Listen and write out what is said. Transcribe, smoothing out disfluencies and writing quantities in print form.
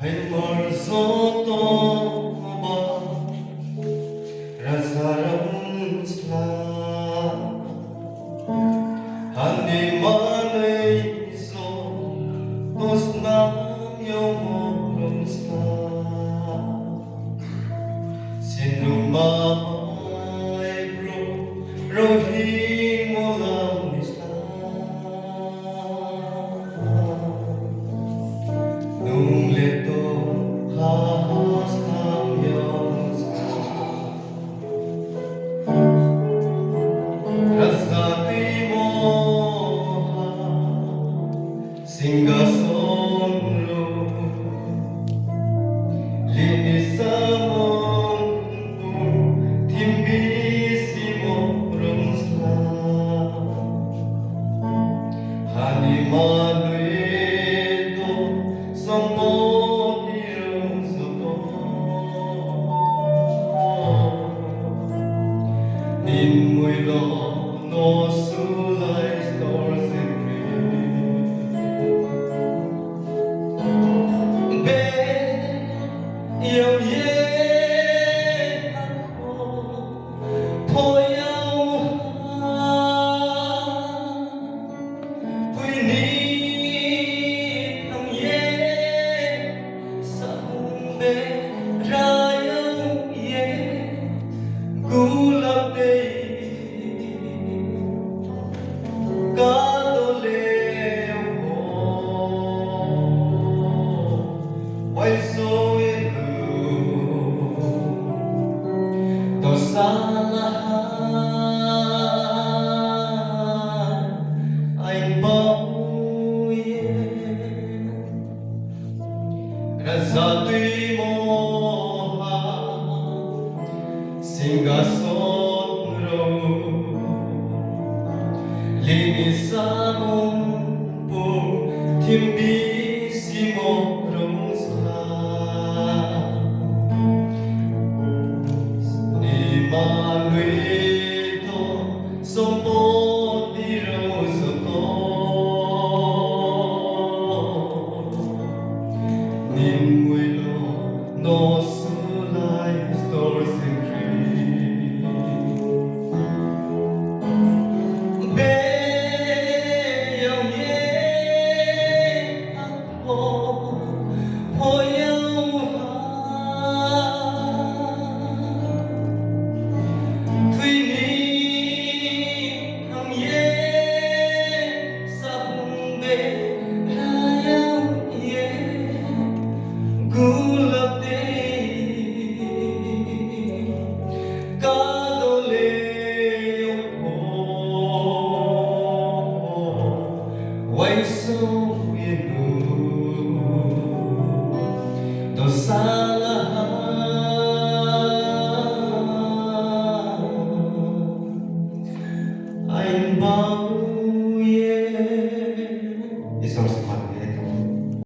Morzotoba Razaram Sla Handi Manay So Tosnam Yomorum Sla Sinumay Bro Rohim Olam Isla Nung leto Hahas Nam Yong Rasati Moha Singasonro Linisamon Timbisimo Rumsla Hanimanuedo Samonirum Soto Ninmuilo no sulai stores Be yo ye ako poyaw Puinit ang ye sa humbe rayaw ye gulap de kadoleo why so in blue to salahan ay babuyin razato'y moha Singasonro Linisamon po Timbisimo Rumsla Ni Manuito Sompo di Rosoto Ninmuilo no sulai stores in Gulap kadoleo why